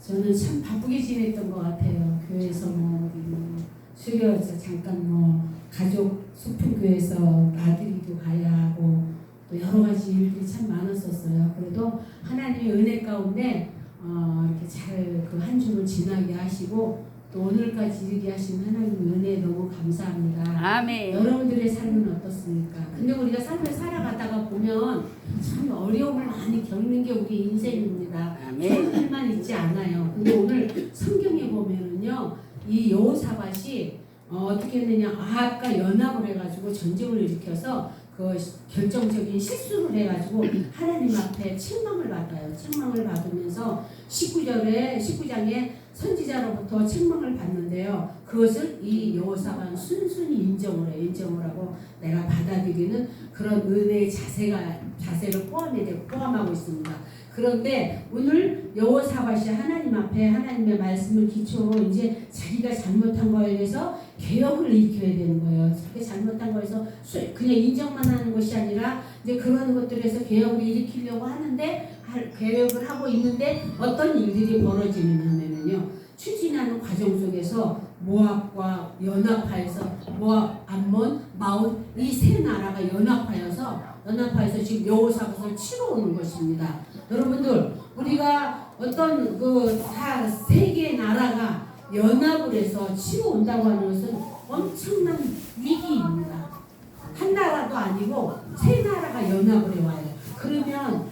저는 참 바쁘게 지냈던 것 같아요. 교회에서 뭐 수료해서 잠깐 뭐 가족 소풍교회에서 아들이도 가야 하고 또 여러 가지 일들이 참 많았었어요. 그래도 하나님의 은혜 가운데 이렇게 잘 그 한 주를 지나게 하시고 또 오늘까지 이르게 하신 하나님의 은혜 너무 감사합니다. 아멘. 여러분들의 삶은 어떻습니까? 근데 우리가 삶을 살아가다가 보면 참 어려움을 많이 겪는 게 우리 인생입니다. 아멘. 일만 있지 않아요. 근데 오늘 성경에 보면은요, 이 여호사밧이 어떻게 했느냐, 아합과 연합을 해가지고 전쟁을 일으켜서 그 결정적인 실수를 해가지고 하나님 앞에 책망을 받아요. 책망을 받으면서 19장에 선지자로부터 책망을 받는데요. 그것을 이 여호사밧은 순순히 인정을 하고 내가 받아들이는 그런 은혜의 자세를 포함하고 있습니다. 그런데 오늘 여호사밧이 하나님 앞에 하나님의 말씀을 기초로 이제 자기가 잘못한 거에 대해서 개혁을 일으켜야 되는 거예요. 자기가 잘못한 거에서 그냥 인정만 하는 것이 아니라 이제 그런 것들에서 개혁을 일으키려고 하는데 개혁을 하고 있는데 어떤 일들이 벌어지느냐면요. 추진하는 과정 속에서 모압과 연합하여서 모압, 암몬, 마온 이 세 나라가 연합하여서 지금 여호사밧을 치러 오는 것입니다. 여러분들 우리가 어떤 그 세 개의 나라가 연합을 해서 치러 온다고 하는 것은 엄청난 위기입니다. 한 나라도 아니고 세 나라가 연합을 해와요. 그러면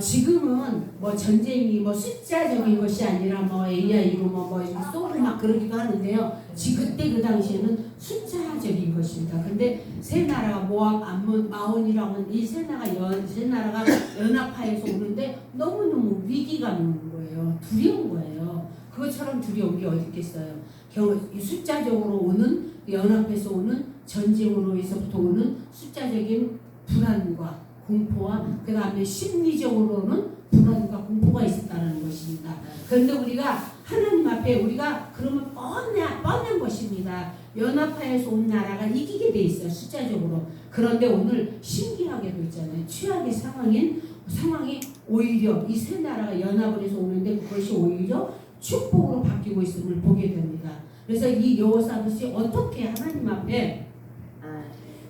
지금은 뭐 전쟁이 뭐 숫자적인 것이 아니라 뭐 AI로 뭐 쏘고 막 그러기도 하는데요. 그때 그 당시에는 숫자적인 것입니다. 근데 세 나라가 모압, 암몬, 마온이라고 하는 이 세 나라가 연합하여서 오는데 너무너무 위기감이 오는 거예요. 두려운 거예요. 그것처럼 두려운 게 어디 있겠어요. 숫자적으로 오는 연합해서 오는 전쟁으로서부터 오는 숫자적인 불안과 공포와 그 다음에 심리적으로는 불안과 공포가 있었다는 것입니다. 그런데 우리가 하나님 앞에 우리가 그러면 뻔한 것입니다. 연합하여서 온 나라가 이기게 돼 있어요. 숫자적으로. 그런데 오늘 신기하게도 있잖아요. 최악의 상황이 오히려 이 세 나라가 연합을 해서 오는데 그것이 오히려 축복으로 바뀌고 있음을 보게 됩니다. 그래서 이 여호사밧이 어떻게 하나님 앞에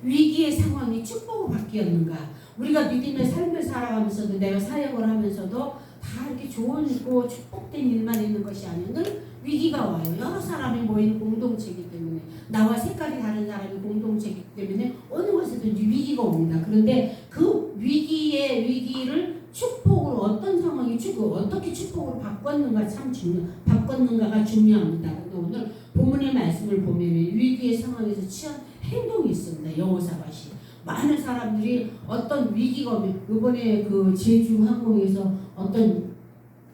위기의 상황이 축복으로 바뀌었는가? 우리가 믿음의 삶을 살아가면서도 내가 사역을 하면서도 다 이렇게 좋고 축복된 일만 있는 것이 아니라 늘 위기가 와요. 여러 사람이 모이는 공동체이기 때문에 나와 색깔이 다른 사람이 공동체이기 때문에 어느 곳에든지 위기가 옵니다. 그런데 그 위기를 축복으로 어떤 상황이 어떻게 축복으로 바꿨는가가 중요합니다. 근데 오늘 본문의 말씀을 보면 위기의 상황에서 취한 행동이 있습니다. 여호사밧이 많은 사람들이 어떤 위기가 오면 이번에 그 제주 항공에서 어떤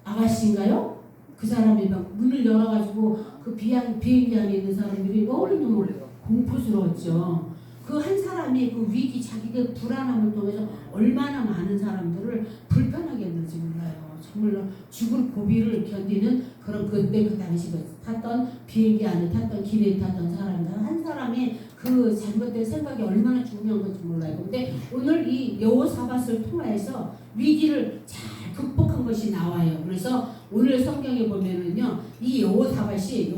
아가씨인가요? 그 사람이 막 문을 열어가지고 그 비행기 안에 있는 사람들이 너무너무 공포스러웠죠. 그 한 사람이 그 위기 자기가 불안함을 통해서 얼마나 많은 사람들을 불편하게 했는지 몰라요. 정말로 죽을 고비를 견디는 그런 그때 그 당시 탔던 비행기 안에 탔던 기내에 탔던 사람들 한 사람이 그 잘못된 생각이 얼마나 중요한 건지 몰라요. 근데 오늘 이 여호사밧을 통해서 위기를 잘 극복한 것이 나와요. 그래서 오늘 성경에 보면은요, 이 여호사밧이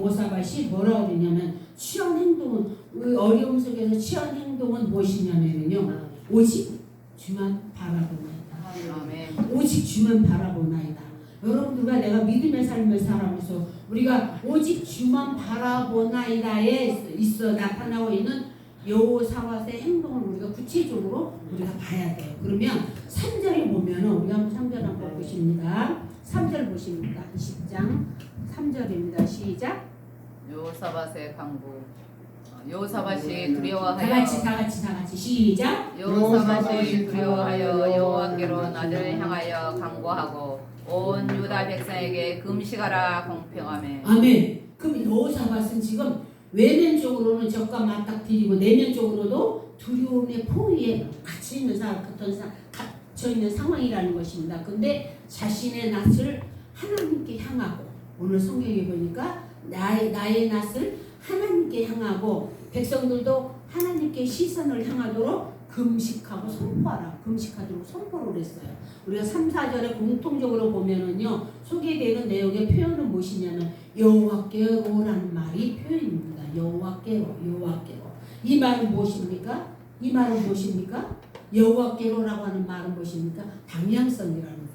뭐라고 그러냐면 취한 행동은 어려움 속에서 취한 행동은 무엇이냐면요, 오직 주만 바라보나이다. 오직 주만 바라보나이다. 여러분들과 내가 믿음의 삶을 살아가면서 우리가 오직 주만 바라보나이다에 있어 나타나고 있는 여호사밧의 행동을 우리가 구체적으로 우리가 봐야 돼요. 그러면 3절에 보면은 우리가 한번 3절 한번 보십니다. 3절 보십니다. 20장 3절입니다. 시작. 여호사밧의 강구. 여호사밧이 두려워하여 다 같이 시작. 여호사밧이 두려워하여 여호와께로 나를 향하여 강구하고 온 유다 백성에게 금식하라 공평하매. 아멘. 그럼 여호사밧은 지금 외면적으로는 적과 맞닥뜨리고 내면적으로도 두려움의 포위에 갇혀 있는 상황이라는 것입니다. 근데 자신의 낯을 하나님께 향하고 오늘 성경에 보니까 나의 낯을 하나님께 향하고 백성들도 하나님께 시선을 향하도록 금식하고 선포하라. 금식하도록 선포를 했어요. 우리가 3, 4절에 공통적으로 보면은요 소개되는 내용의 표현은 무엇이냐면 여호와께로라는 말이 표현입니다. 여호와께로. 이 말은 무엇입니까? 이 말은 무엇입니까? 여호와께로라고 하는 말은 무엇입니까? 방향성이라는 거입니다.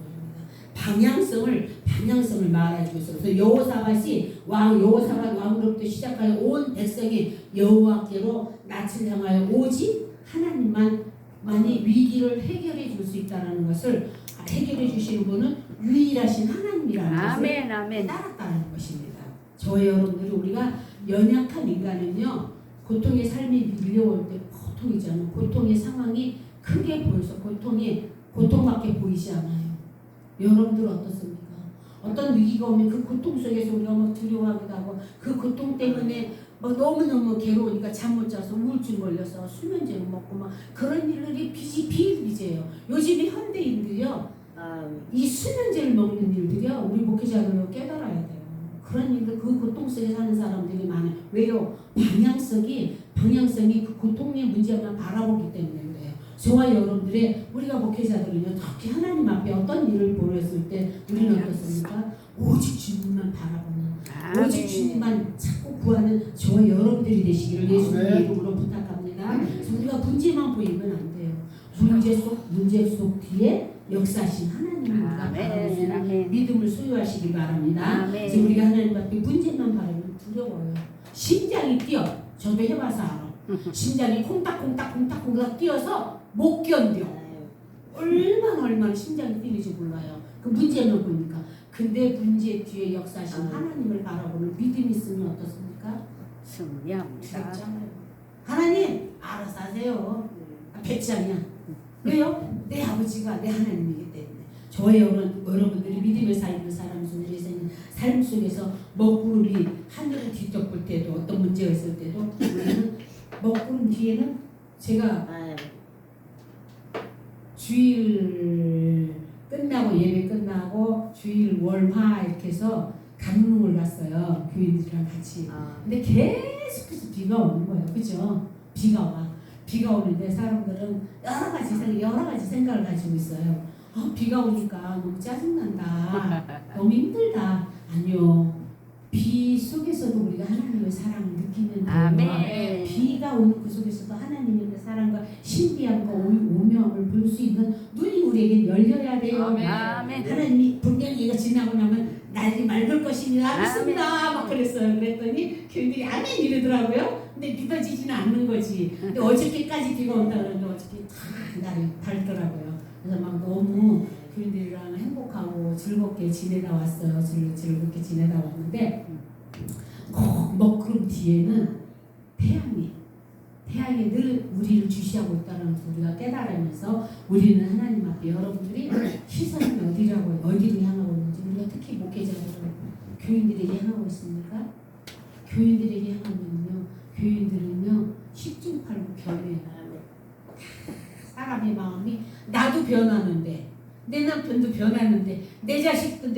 방향성을 말해주고 있어요. 그래서 여호사밧이 여호사밧 왕으로부터 시작하여 온 백성이 여호와께로 낯을 향하여 오직 하나님만이 위기를 해결해 줄 수 있다는 것을 해결해 주시는 분은 유일하신 하나님이라는 것을 따랐다는 것입니다. 저희 여러분들이 우리가 연약한 인간은요 고통의 삶이 밀려올 때 고통이잖아요. 고통의 상황이 크게 보여서 고통밖에 보이지 않아요. 여러분들 어떻습니까? 어떤 위기가 오면 그 고통 속에서 우리가 막 두려워하기도 하고 그 고통 때문에 막 너무너무 괴로우니까 잠 못 자서 우울증 걸려서 수면제를 먹고 막 그런 일들이 비일비재해요. 요즘에 현대인들이요 이 수면제를 먹는 일들이요 우리 목회자들로 깨달아야 돼요. 그런 일들 그 고통 속에 사는 사람들이 많아요. 왜요? 방향성이 그 고통의 문제만 바라보기 때문에 그래요. 저와 여러분들의 우리가 목회자들은요 특히 하나님 앞에 어떤 일을 보냈을 때 우리는 어떻습니까? 오직 주님만 바라보는 오직 주님만 찾고 구하는 저와 여러분들이 되시기를 예수님의 이름으로 부탁합니다. 그래서 우리가 문제만 보이면 안 돼요. 문제 속 뒤에 역사하신 하나님입니다. 바라보시는 믿음을 소유하시기 바랍니다. 그래서 우리가 하나님 앞에 문제만 바라보면 두려워요. 심장이 뛰어. 저도 해봐서 알아. 심장이 콩닥콩닥 뛰어서 못 견뎌. 얼마나 심장이 뛰는지 몰라요. 그 문제만 보니까. 근데 문제 뒤에 역사하신 하나님을 바라보는 믿음이 있으면 어떻습니까? 승리합니다. 하나님 알아서 하세요. 배짱이야. 왜요? 내 아버지가 내 하나님이기 때문에. 저의 여러분들이 믿음의 삶을 살아가면서 우리의 삶 속에서 먹구름이 하늘을 뒤덮을 때도 어떤 문제가 있을 때도 우리는 먹구름 뒤에는 제가 주일 끝나고 예배 끝나고 주일 월화 이렇게 해서 강릉을 갔어요. 교인들이랑 같이. 근데 계속해서 비가 오는 거예요. 그죠? 비가 와. 비가 오는데 사람들은 여러 가지 생각을 가지고 있어요. 비가 오니까 너무 짜증난다. 너무 힘들다. 아니요. 비 속에서도 우리가 하나님의 사랑을 느끼는 거예요. 비가 오는 그 속에서도 하나님의 그 사랑과 신비함과 오묘함을 볼 수 있는 눈이 우리에게 열려야 돼요. 하나님이 분명히 이거 지나고 나면 날이 맑을 것입니다. 믿습니다. 막 그랬어요. 그랬더니 교인들이 아멘 이러더라고요. 근데 믿어지지는 않는 거지. 근데 어저께까지 비가 온다 그러는데 어저께 다 날이 밝더라고요. 그래서 막 너무 교인들이랑 행복하고 즐겁게 지내다 왔어요. 즐겁게 지내다 왔는데 먹구름 뒤에는 태양이 늘 우리를 주시하고 있다는 것을 우리가 깨달으면서 우리는 하나님 앞에 여러분들이 시선이 어디로 향하고 있는지 우리가 특히 목회자들은 교인들에게 향하고 있습니까? 교인들에게 교인들은요 십중팔구 변해요. 사람의 마음이 나도 변하는데 내 남편도 변하는데 내 자식도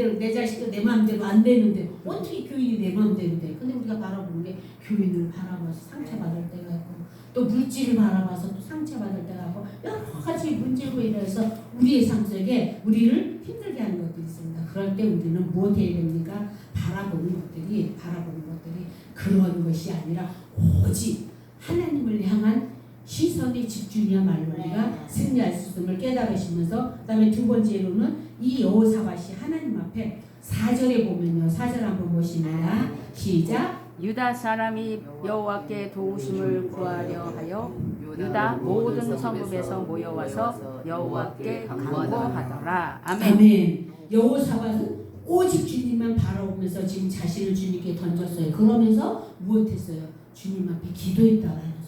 내 마음대로 안 되는데 어떻게 교인이 내 마음대로 돼? 근데 우리가 바라보는 게 교인을 바라봐서 상처받을 때가 있고 또 물질을 바라봐서 또 상처받을 때가 있고 여러 가지 문제로 인해서 우리의 삶 속에 우리를 힘들게 하는 것들이 있습니다. 그럴 때 우리는 무엇 해야 됩니까? 바라보는 것들이 그런 것이 아니라 오직 하나님을 향한 시선의 집중이야말로 우리가 승리할 수 있음을 깨달으시면서 그다음에 두 번째로는 이 여호사밧이 하나님 앞에 4절에 보면요. 4절 한번 보십니다. 시작. 유다 사람이 여호와께 도우심을 구하려 하여 유다 모든 성읍에서 모여와서 여호와께 간구하더라. 아멘. 여호사밧은 오직 주님만 바라보면서 지금 자신을 주님께 던졌어요. 그러면서 무엇했어요? 주님 앞에 기도했다라는 소리입니다.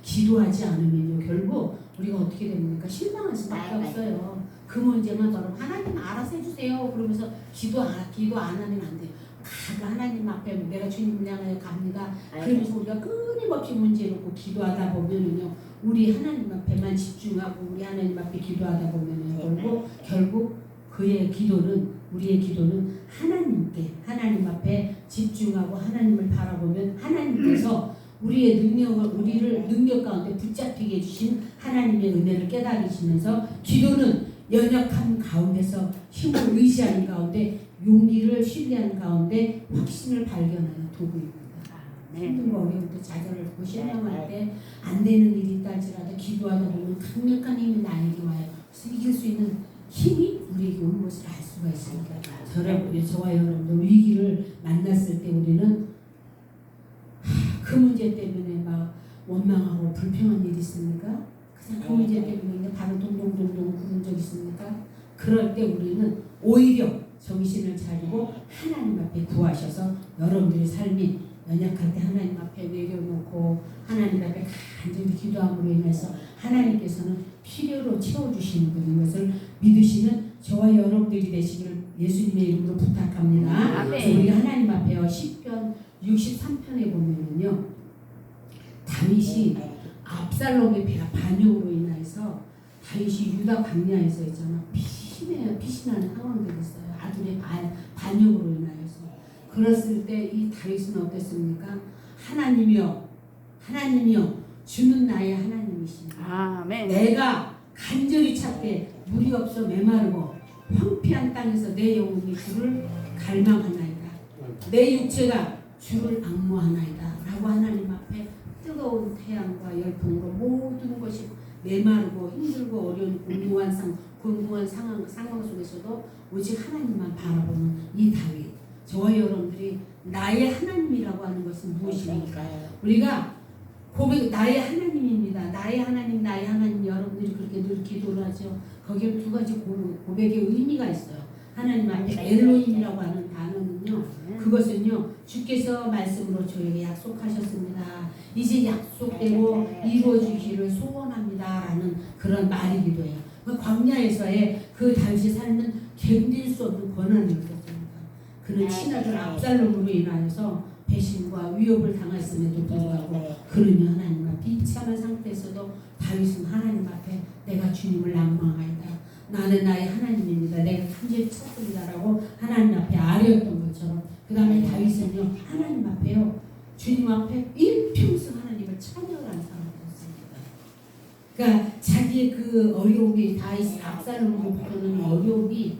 기도하지 않으면요 결국 우리가 어떻게 됩니까? 실망할 수밖에 없어요. 그 문제만 더러 하나님 알아서 해주세요. 그러면서 기도 안 하면 안 돼요. 하나님 앞에 내가 주님을 향하여 갑니다. 그러면서 우리가 끊임없이 문제 놓고 기도하다 보면은요 우리 하나님 앞에만 집중하고 우리 하나님 앞에 기도하다 보면은 결국 우리의 기도는 하나님 앞에 집중하고 하나님을 바라보면 하나님께서 우리의 우리를 능력 가운데 붙잡히게 해주신 하나님의 은혜를 깨달으시면서 기도는 연약한 가운데서 힘을 의지하는 가운데 용기를 신뢰하는 가운데 확신을 발견하는 도구입니다. 힘든 거 어려울 때 좌절하고 실망할 때 안 되는 일이 있다 할지라도 기도하다 보면 강력한 힘이 나에게 와요. 그래서 이길 수 있는 힘이 우리에게 오는 것을 알 수가 있습니다. 저와 여러분들 위기를 만났을 때 우리는 그 문제 때문에 막 원망하고 불평한 일 있습니까? 그냥 그 문제 때문에 발을 동동동동 구른 적 있습니까? 그럴 때 우리는 오히려 정신을 차리고 하나님 앞에 구하셔서 여러분들의 삶이 연약할 때 하나님 앞에 내려놓고 하나님 앞에 간절히 기도함으로 인해서 하나님께서는 필요로 채워주시는 분인 것을 믿으시는 저와 여러분들이 되시기를 예수님의 이름으로 부탁합니다. 그래서 우리가 하나님 앞에요. 시편 63편에 보면은요, 다윗이 압살롬의 반역으로 인해서 다윗이 유다 광야에서 있잖아 피신하는 상황들이 있어요. 아들의 반역으로 인하여서. 그랬을 때 이 다윗은 어땠습니까? 하나님이여 주는 나의 하나님이시니라. 내가 간절히 찾되 물이 없어 메마르고 황폐한 땅에서 내 영혼이 주를 갈망하나이다. 내 육체가 주를 악무하나이다. 라고 하나님 앞에 뜨거운 태양과 열풍으로 모든 것이 메마르고 힘들고 어려운 공공한 상황 속에서도 오직 하나님만 바라보는 이 다윗. 저와 여러분들이 나의 하나님이라고 하는 것은 무엇입니까? 우리가 나의 하나님입니다. 나의 하나님 여러분들이 그렇게 늘 기도를 하죠. 거기에 두 가지 고백의 의미가 있어요. 하나님 앞에 엘로힘이라고 하는 단어는요, 그것은요 주께서 말씀으로 저에게 약속하셨습니다. 이제 약속대로 이루어지기를 소원합니다 라는 그런 말이기도 해요. 광야에서의 그 당시 삶은 견딜 수 없는 고난이 있었습니다. 그는 친아들 압살롬으로 인하여서 배신과 위협을 당했음에도 불구하고 그러면 하나님 앞에 비참한 상태에서도 다윗은 하나님 앞에 내가 주님을 낭망하이다. 나는 나의 하나님입니다. 내가 간절히 찾습니다라고 하나님 앞에 아뢰었던 것처럼 그 다음에 다윗은요 하나님 앞에요 주님 앞에 일평생 하나님을 찬양하는 사람이었습니다. 그러니까 자기의 그 어려움이 다윗 압살롬으로부터는 어려움이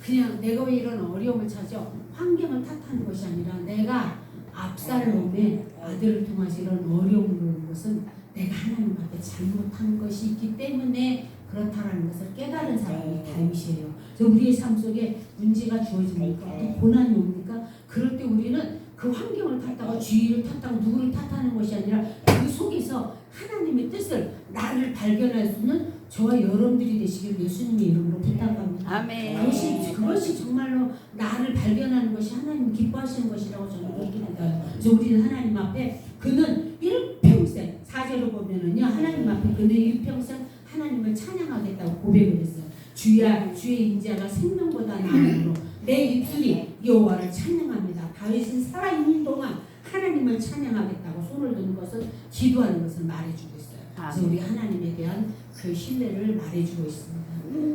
그냥 내가 왜 이런 어려움을 찾아 환경을 탓하는 것이 아니라 내가 압살롬의 아들을 통해서 이런 어려움을 오는 것은 내가 하나님 앞에 잘못한 것이 있기 때문에 그렇다라는 것을 깨달은 사람이 다윗이에요. 그래서 우리의 삶 속에 문제가 주어집니까? 또 고난이 옵니까? 그럴 때 우리는 그 환경을 탓하고 주위를 탓하고 누구를 탓하는 것이 아니라 그 속에서 하나님의 뜻을 나를 발견할 수 있는 저와 여러분들이 되시길 예수님의 이름으로 부탁합니다. 아멘. 그것이 정말로 나를 발견하는 것이 하나님 기뻐하시는 것이라고 저는 그렇게 믿어요. 그래서 우리는 하나님 앞에 그는 일평생 4절을 보면은요 하나님 앞에 그는 일평생 하나님을 찬양하겠다고 고백을 했어요. 주의 인자가 생명보다 나음으로 내 입술이 여호와를 찬양합니다. 다윗은 살아있는 동안 하나님을 찬양하겠다고 손을 드는 것은 기도하는 것을 말해주고 있어요. 그래서 우리 하나님에 대한 그 신뢰를 말해주고 있습니다.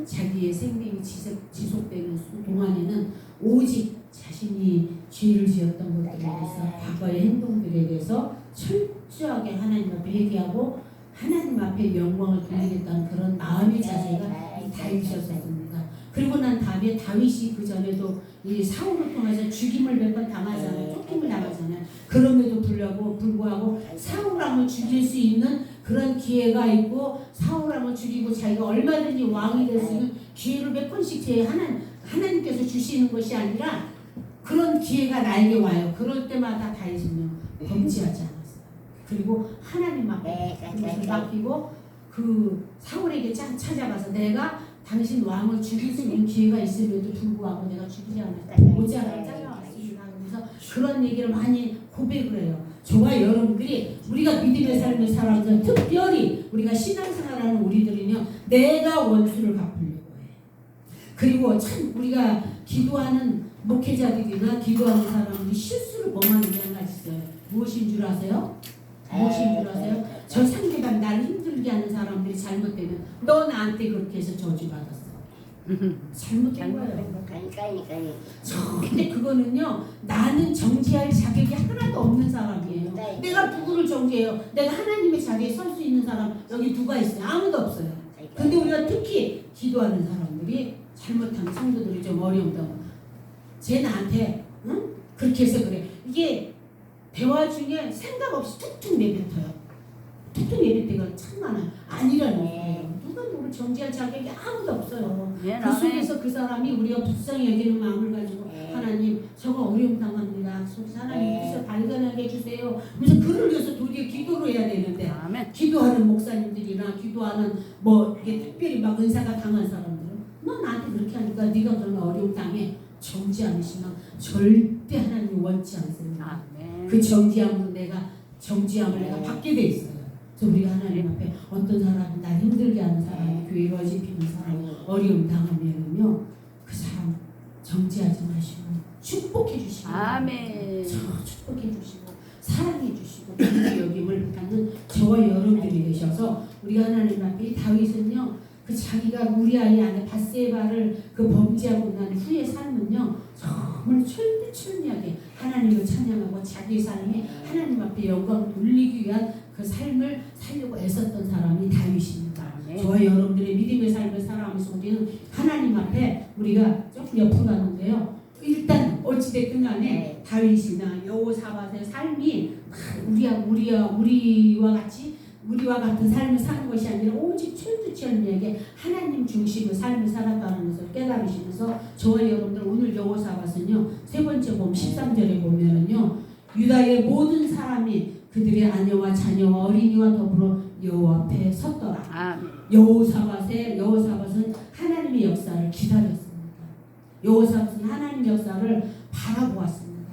자기의 생명이 지속되는 동안에는 오직 자신이 죄를 지었던 것들에 대해서 과거의 행동들에 대해서 철저하게 하나님 앞에 회개하고 하나님 앞에 영광을 돌리겠다는 그런 마음의 자세가 이 다윗이었습니다. 그리고 난 다음에 다윗이 그 전에도 이 사울을 통해서 죽임을 몇 번 당하잖아요. 쫓김을 당하잖아요. 그럼에도 불구하고 사울왕을 죽일 수 있는 그런 기회가 있고 사울왕을 죽이고 자기가 얼마든지 왕이 될 수 있는 기회를 몇 번씩 하나님께서 주시는 것이 아니라 그런 기회가 나에게 와요. 그럴 때마다 다윗은요 범죄하지 않았어요. 그리고 하나님 앞에 그것을 맡기고 그 사울에게 찾아가서 내가 당신 왕을 죽일 수 있는 기회가 있음에도 불구하고 내가 죽이지 않았다. 모자를 잘라왔습니다. 그래서 그런 얘기를 많이 고백을 해요. 저와 여러분들이 우리가 믿음의 삶을 살아가는 특별히 우리가 신앙생활하는 우리들은요 내가 원수를 갚으려고 해. 그리고 참 우리가 기도하는 목회자들이나 기도하는 사람들이 실수를 범하는 게 한 가지 있어요. 무엇인 줄 아세요? 저 상대방 나를 힘들게 하는 사람들이 잘못되면 너 나한테 그렇게 해서 저주받았어. 잘못된 거예요. 절대 그거 그거는요 나는 정지할 자격이 하나도 없는 사람이에요. 내가 누구를 정지해요? 내가 하나님의 자리에 설 수 있는 사람 여기 누가 있어요? 아무도 없어요. 근데 우리가 특히 기도하는 사람들이 잘못하면 성도들이 좀 어려운다고 쟤 나한테 응? 그렇게 해서 그래. 이게 대화 중에 생각 없이 툭툭 내뱉어요. 툭툭 내뱉을 때가 참 많아요. 아니라는 거예요. 누가 누구를 정지할 자격이 아무도 없어요. 그 속에서 그 사람이 우리가 불쌍히 여기는 마음을 가지고 하나님 저거 어려움 당합니다. 하나님 여기서 발견하게 해주세요. 그래서 그를 위해서 도리어 기도를 해야 되는데 기도하는 목사님들이나 기도하는 뭐 이게 특별히 막 은사가 강한 사람들은 너 나한테 그렇게 하니까 네가 그러면 어려움 당해. 정지 않으시면 절대 하나님 원치 않습니다. 그 정지함으로 내가 받게 돼 있어요. 그래서 우리가 하나님 앞에 어떤 사람이 날 힘들게 하는 사람이 교회로 어집히는 사람이 어려움 당하면요 그 사람 정지하지 마시고 축복해 주시고 축복해 주시고 사랑해 주시고 긍휼히 여김을 받는 저와 여러분들이 되셔서 우리가 하나님 앞에 다윗은요 그 자기가 우리아이 안에 밧세바를 그 범죄하고 난 후의 삶은요 정말 철두철미하게 하나님을 찬양하고 자기 삶에 하나님 앞에 영광을 돌리기 위한 그 삶을 살려고 애썼던 사람이 다윗입니다. 저와 여러분들의 믿음의 삶을 살아가면서 우리는 하나님 앞에 우리가 조금 옆으로 가는데요. 일단 어찌됐든 간에 다윗이나 여호사밧의 삶이 우리와 같은 삶을 사는 것이 아니라 오직 철두철미하게 하나님 중심의 삶을 살았다는 것을 깨달으시면서 저와 여러분들 오늘 여호사밧은요 세 번째 보면 13절에 보면은요 유다의 모든 사람이 그들의 아내와 자녀와 어린이와 더불어 여호와 앞에 섰더라. 여호사밧은 하나님의 역사를 기다렸습니다. 여호사밧은 하나님의 역사를 바라보았습니다.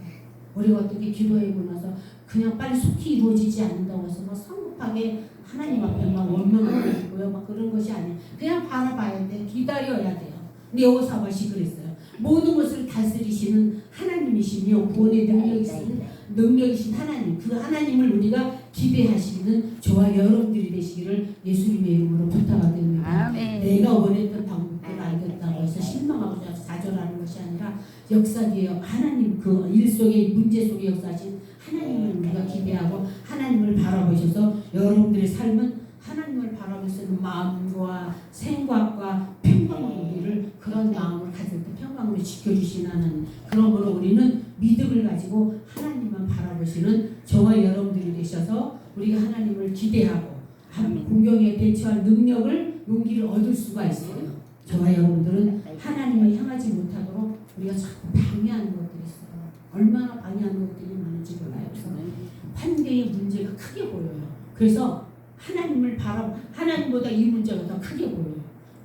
우리가 어떻게 기도하고 나서 그냥 빨리 속히 이루어지지 않는다고 해서 막 성급하게 하나님 앞에 막 원망하고 있고요. 막 그런 것이 아니에요. 그냥 바라봐야 돼. 기다려야 돼요. 근데 여호사밧이 그랬어요. 모든 것을 다스리시는 하나님이시며 구원의 능력이신 하나님, 그 하나님을 우리가 기대하시는 저와 여러분들이 되시기를 예수님의 이름으로 부탁드립니다. 내가 원했던 방법을 알겠다고 해서 실망하고 좌절하는 것이 아니라 역사기에 하나님 그 일 속에 문제 속에 역사하신 하나님을 우리가 기대하고 하나님을 바라보셔서 여러분들의 삶은 하나님을 바라보면서 마음과 생각과 평강으로 우리를 그런 마음을 가질 때 평강으로 지켜주시는 하나님. 그러므로 우리는 믿음을 가지고 하나님만 바라보시는 저와 여러분들이 되셔서 우리가 하나님을 기대하고 공경에 대처할 능력을 용기를 얻을 수가 있어요. 저와 여러분들은 하나님을 향하지 못하도록 우리가 자꾸 방해하는 것들이 있어요. 얼마나 방해하는 것들이 많은지 몰라요. 그래서 환경의 문제가 크게 보여요. 그래서 하나님을 하나님보다 이 문제가 더 크게 보여요.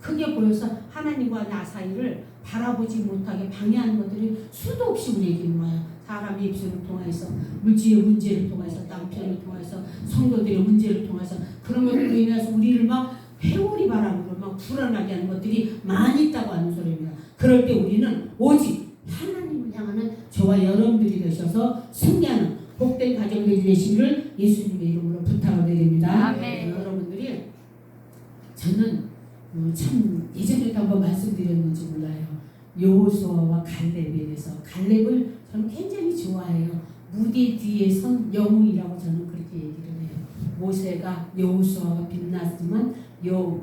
크게 보여서 하나님과 나 사이를 바라보지 못하게 방해하는 것들이 수도 없이 우리에게 와요. 사람의 입술을 통해서, 물질의 문제를 통해서, 남편을 통해서, 성도들의 문제를 통해서 그런 것들로 인해서 우리를 막 회오리 바람으로 막 불안하게 하는 것들이 많이 있다고 하는 소리입니다. 그럴 때 우리는 오직 하나님을 향하는 저와 여러분들이 되셔서 승리하는 복된 가정들이 되시기를 예수님의 이름으로 부탁을 드립니다. 여러분들이 저는 참 예전에도 한번 말씀드렸는지 몰라요. 여호수아와 갈렙에 대해서 갈렙을 저는 굉장히 좋아해요. 무대 뒤에 선 영웅이라고 저는 그렇게 얘기를 해요. 모세가 여호수아가 빛났지만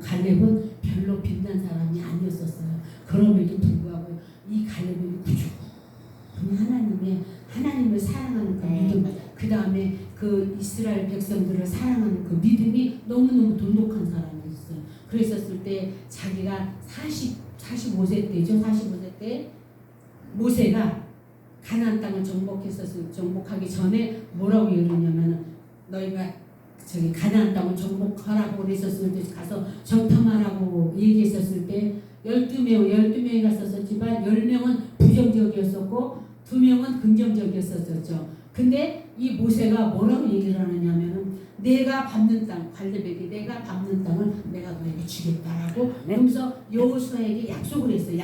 갈렙은 별로 빛난 사람이 아니었었어요. 그럼에도 불구하고 이 갈렙은 꾸준히 하나님을 사랑하는 그 믿음, 그 다음에 그 이스라엘 백성들을 사랑하는 그 믿음이 너무너무 돈독한 사람이었어요. 그랬었을 때 자기가 45세 때죠. 45세 때 모세가 가나안 땅을 정복하기 전에 뭐라고 이러냐면 너희가 저기 가나안 땅을 정복하라고 그랬었을 때 가서 정탐하라고 얘기했었을 때 12명이 갔었지만 10명은 부정적이었었고 2명은 긍정적이었었죠. 근데 이 모세가 뭐라고 얘기를 하느냐면은 내가 밟는 땅, 갈렙에게 내가 밟는 땅을 내가 너에게 주겠다라고 그러면서 여호수아에게 약속을 했어요.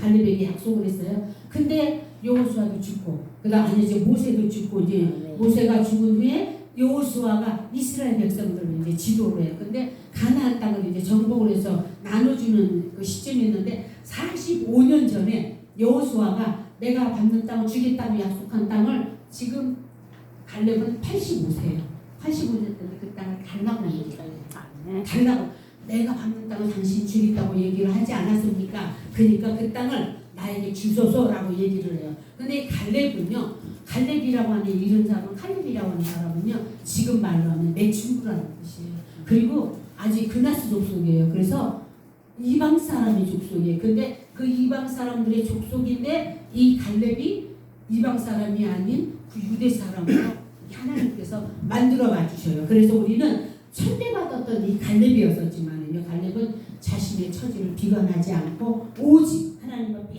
갈렙에게 약속을 했어요. 근데 여호수아도 죽고 그다음 이제 모세도 죽고 이제 모세가 죽은 후에 여호수아가 이스라엘 백성들을 이제 지도를 해요. 근데 가나안 땅을 이제 정복을 해서 나눠주는 그 시점이었는데 45년 전에 여호수아가 내가 받는 땅을 주겠다고 약속한 땅을 지금 갈렙은 85세예요. 85세 때문에 그 땅을 달라고 얘기해요. 달라고. 내가 받는 땅을 당신 주겠다고 얘기를 하지 않았습니까? 그러니까 그 땅을 나에게 주소서라고 얘기를 해요. 근데 갈렙은요, 갈렙이라고 하는 이런 사람은, 칼렙이라고 하는 사람은요, 지금 말로 하면 내 친구라는 뜻이에요. 그리고 아직 그나스 족속이에요. 그래서 이방 사람의 족속이에요. 근데 그 이방 사람들의 족속인데 이 갈렙이 이방 사람이 아닌 그 유대 사람으로 하나님께서 만들어 봐주셔요. 그래서 우리는 천대받았던 이 갈렙이었었지만요, 갈렙은 자신의 처지를 비관하지 않고 오직 하나님 앞에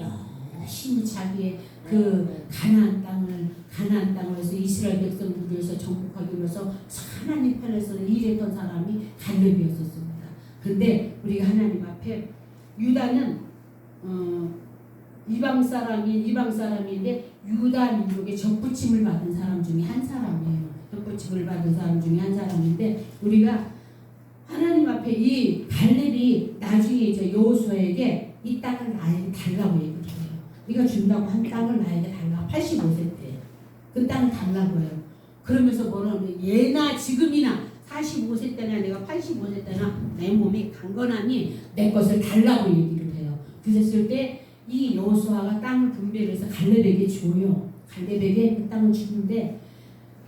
열심히 자기의 그 가나안 땅을 해서 이스라엘 백성들을 위해서 정복하기 위해서 하나님 편에서 일했던 사람이 갈렙이었었습니다. 근데 우리가 하나님 앞에 유다는 이방 사람인데 유다 민족의 접붙임을 받은 사람 중에 한 사람이에요. 접붙임을 받은 사람 중에 한 사람인데 우리가 하나님 앞에 이 갈렙이 나중에 이제 여호수아에게 이 땅을 나에게 달라고 얘기를 해요. 네가 준다고 한 땅을 나에게 달라. 85세 때 그 땅을 달라고 해요. 그러면서 뭐라면 예나 지금이나 45세 때나 내가 85세 때나 내 몸이 강건하니 내 것을 달라고 얘기를 해요. 그랬을 때 이 여호수아가 땅을 분배를 해서 갈렙에게 줘요. 갈렙에게 그 땅을 주는데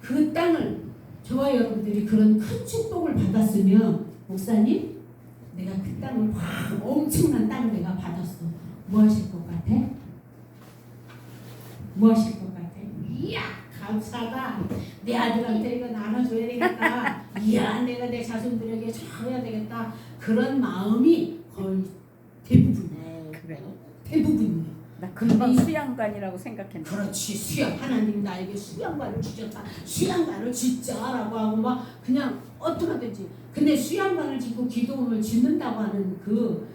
그 땅을 저와 여러분들이 그런 큰 축복을 받았으면 목사님 내가 그 땅을 엄청난 땅을 내가 받았어. 뭐 하실 것 같아? 뭐 하실 것 같아? 이야 감사하다. 내 아들한테 이거 나눠줘야 되겠다. 이야 내가 내 자손들에게 줘야 되겠다. 그런 마음이 거의 대부분이에요. 그래. 대부분이에요. 나 금방 수양관이라고 생각했는데. 그렇지. 수양. 하나님 나에게 수양관을 주셨다. 수양관을 짓자라고 하고 막 그냥 어떻게든지. 근데 수양관을 짓고 기도원을 짓는다고 하는 그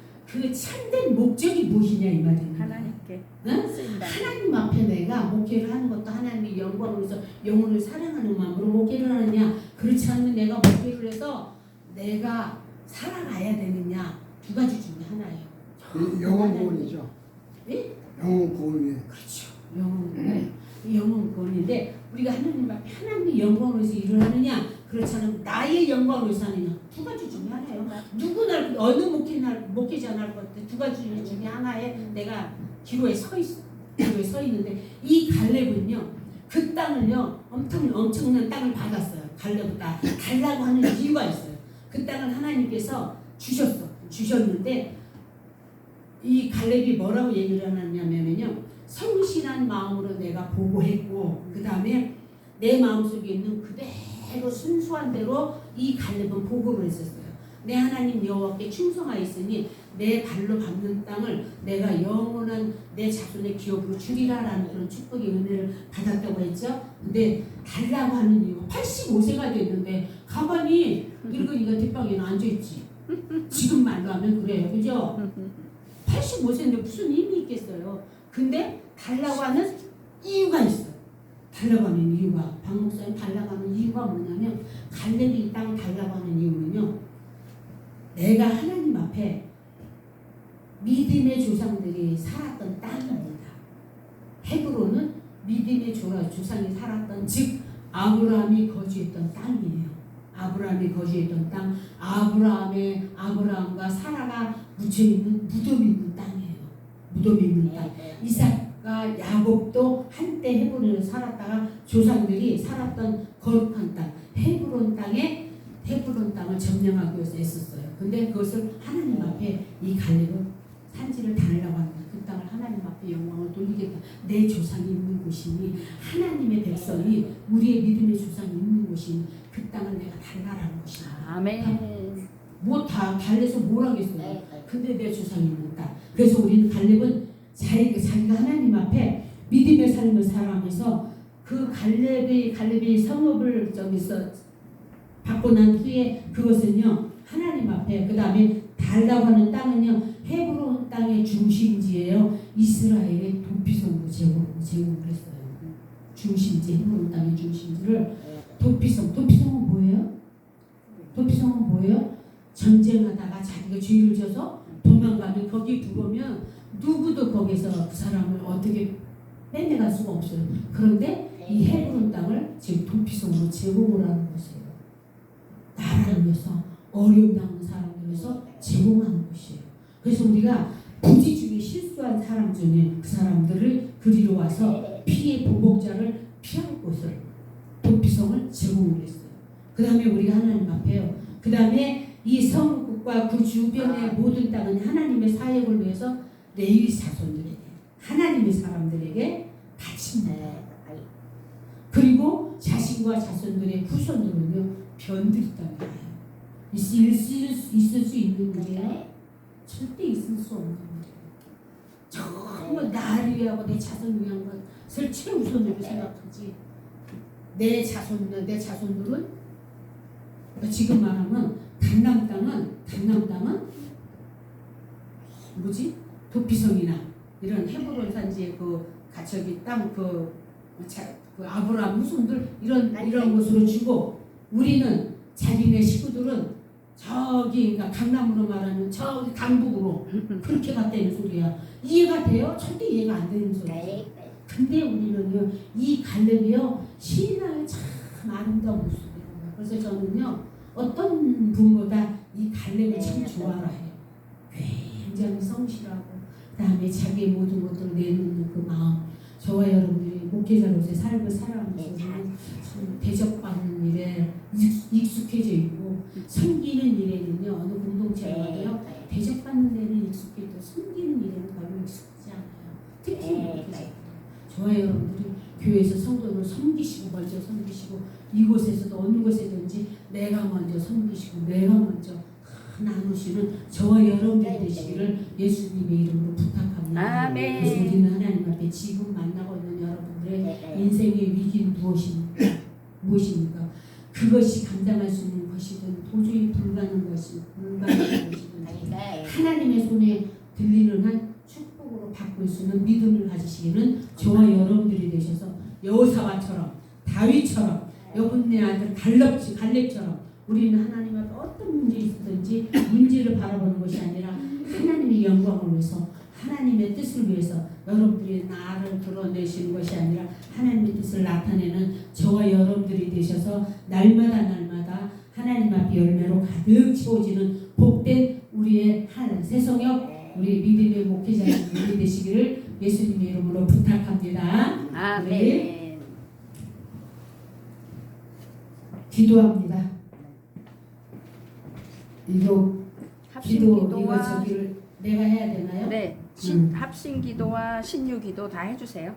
참된 목적이 무엇이냐 이 말입니다. 하나님께 응? 쓰인다. 하나님 앞에 내가 목회를 하는 것도 하나님의 영광을 위해서 영혼을 사랑하는 마음으로 목회를 하느냐, 그렇지 않으면 내가 목회를 해서 내가 살아가야 되느냐, 두 가지 중에 하나예요. 영혼 구원이죠. 예? 영혼 구원이. 그렇죠. 영혼 구원인데 우리가 하나님 앞에 하나님의 영광을 위해서 일을 하느냐, 그렇지 않으면 나의 영광을 위해서 하느냐, 두 가지 중에 하나예요. 누구나 어느 목회자 할 것 같아. 두 가지 중에 하나에 내가 기로에 서 있어. 기로에 서 있는데 이 갈렙은요, 그 땅을요 엄청난 땅을 받았어요. 갈렙은 달라고 하는 이유가 있어요. 그 땅을 하나님께서 주셨는데 이 갈렙이 뭐라고 얘기를 하냐면요, 성실한 마음으로 내가 보고했고, 그 다음에 내 마음속에 있는 그대로 순수한 대로 이 갈렙은 보고를 했었어요. 내 하나님 여호와께 충성하였으니 내 발로 밟는 땅을 내가 영원한 내 자손의 기업으로 주리라라는 그런 축복의 은혜를 받았다고 했죠. 근데 달라고 하는 이유가 85세가 됐는데 가만히 늙은이가 뒷방에는 앉아있지. 지금 말로 하면 그래요. 그죠? 85세인데 무슨 힘이 있겠어요. 근데 달라고 하는 이유가 있어요. 달라고 하는 이유가, 박 목사님 달라고 하는 이유가 뭐냐면, 갈렙이 이 땅을 달라고 하는 이유는요, 내가 하나님 앞에 믿음의 조상들이 살았던 땅입니다. 헤브론은 믿음의 조상이 살았던, 즉 아브라함이 거주했던 땅이에요. 아브라함이 거주했던 땅, 아브라함과 사라가 묻혀있는 무덤이 있는 땅이에요. 무덤이 있는 땅. 이삭과 야곱도 한때 헤브론에 살았다가 조상들이 살았던 거룩한 땅, 헤브론 땅을 점령하기 위해서 애썼어요. 근데 그것을 하나님 앞에 이 갈렙은 산지를 달라고 합니다. 그 땅을 하나님 앞에 영광을 돌리겠다. 내 조상이 있는 곳이니, 하나님의 백성이, 우리의 믿음의 조상이 있는 곳이니 그 땅을 내가 달라라는 것이다. 아멘. 뭐 다 달래서 뭘 하겠어요. 근데 내 조상이 있는 땅. 그래서 우리는 갈렙은 자기가 하나님 앞에 믿음의 삶을 살아가면서 그 갈렙이 성읍을 저기서 받고 난 후에 그것은요, 하나님 앞에, 그 다음에 달라고 하는 땅은요, 헤브론 땅의 중심지예요. 이스라엘의 도피성으로 제공을 했어요. 중심지, 헤브론 땅의 중심지를 도피성은 뭐예요? 전쟁하다가 자기가 죄를 져서 도망가면, 거기 들어오면 누구도 거기서 그 사람을 어떻게 빼내갈 수가 없어요. 그런데 이 헤브론 땅을 지금 도피성으로 제공을 하는 것이에요. 나라를 위해서 어려움 당하는 사람들을 위해서 제공하는 것이에요. 그래서 우리가 부지 중에 실수한 사람 중에 그 사람들을 그리로 와서 피해 보복자를 피할 곳을 도피성을 제공을 했어요. 그 다음에 우리가 하나님 앞에요. 그 다음에 이 성국과 그 주변의 모든 땅은 하나님의 사역을 위해서 레위 자손들에게 하나님의 사람들에게 바칩니다. 그리고 자신과 자손들의 후손들은요 변들이 땅에 가요. 있을 수 있는 일이에요? 절대 있을 수 없는 일이에요. 정말 나를 위하고 내 자손을 위한 것을 최우선으로 생각하지. 내 자손들은 지금 말하면 강남 땅은 뭐지? 도피성이나 이런 헤브론 산지의 그 가척이 땅 그 아브라함 후손들 이런 곳으로 주고 우리는 자기네 식구들은 저기 그러니까 강남으로 말하면 저기 강북으로 그렇게 갔다는 소리야. 이해가 돼요? 절대 이해가 안 되는 소리야. 근데 우리는요 이 갈렙이요 신앙의 참 아름다운 모습이에요. 그래서 저는요 어떤 분보다 이 갈렙을 참 좋아라 해요. 굉장히 성실하고 그다음에 자기의 모든 것들을 내놓는 그 마음. 저와 여러분들이 목회자로서의 삶을 살아가면서 참 대접받는 일에 익숙해져 있고 섬기는 일에는요 어느 공동체에 가도요 대접받는 데는 익숙해도 섬기는 일에는 별로 익숙하지 않아요. 특히 목회자. 저와 여러분들이 교회에서 성도를 섬기시고 먼저 섬기시고 이곳에서도 어느 곳에든지 내가 먼저 섬기시고 내가 먼저 나누시는 저와 여러분들이 되시기를 예수님의 이름으로 부탁합니다. 아멘. 그래서 우리는 하나님 앞에 지금 만나고 있는 여러분들의 인생의 위기는 무엇입니까? 그것이 감당할 수 있는 것이든 도저히 불가능한 것이든 하나님의 손에 들리는 한 축복으로 바꿀 수 있는 믿음을 가지시기는 저와 여러분들이 되셔서 여호사밧처럼 다윗처럼 여분네 아들 갈렙처럼 우리는 하나님 앞에 어떤 문제 있든지 문제를 바라보는 것이 아니라 하나님의 영광을 위해서 하나님의 뜻을 위해서 여러분들이 나를 드러내시는 것이 아니라 하나님의 뜻을 나타내는 저와 여러분들이 되셔서 날마다 하나님 앞에 열매로 가득 채워지는 복된 우리의 새성역 우리 믿음의 목회자님이 되시기를 예수님의 이름으로 부탁합니다. 아멘. 기도합니다. 기도 합심기도와 이거 저기를 내가 해야 되나요? 네, 합심기도와 신유기도 다 해주세요.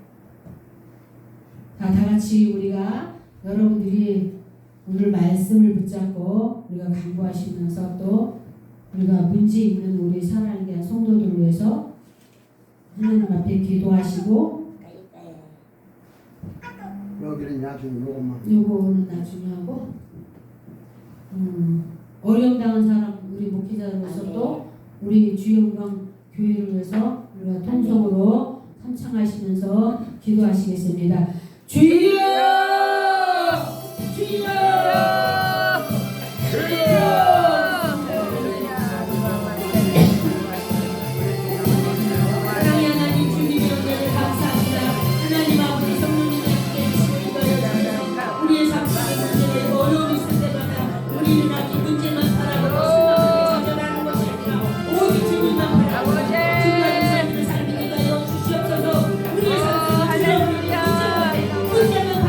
다 같이 우리가 여러분들이 오늘 말씀을 붙잡고 우리가 강구하시면서 또 우리가 문제 있는 우리 사랑하는 성도들을 위해서 하나님 앞에 기도하시고 여기는 나중에 요거는 나중에 하고 어려움 당한 사람 우리 목회자로서 또 우리 주영광 교회를 위해서 우리가 통성으로 삼창하시면서 기도하시겠습니다. 주여! 주여! 주여! 사랑의 하나님 주님의 은혜를 감사합니다. 하나님 아버지 성령님의 함께 우리의 삶 속에 문제가 어려움이 있을 때마다 우리는 아직 문제만 바라보고 좌절하는 것이 아니라 오직 주님만 바라보고 주님의 삶을 살게 하여 주시옵소서. 우리의 삶 속에 문제만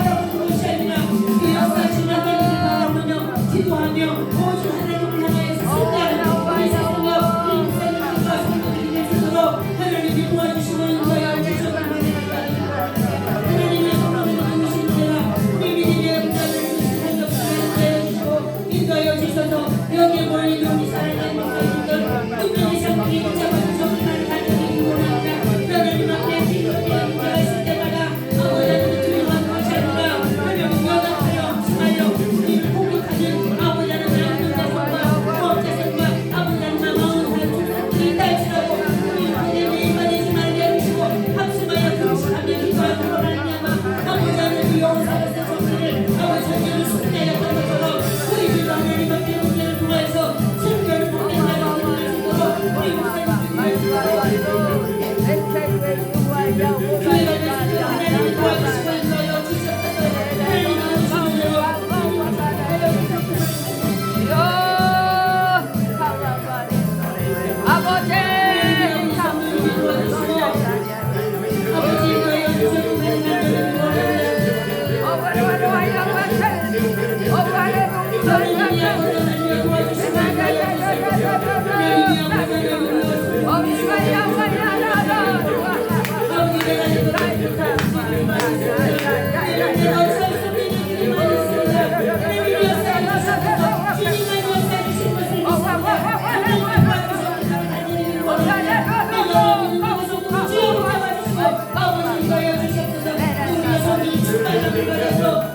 신발을 가져서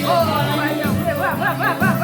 Oh,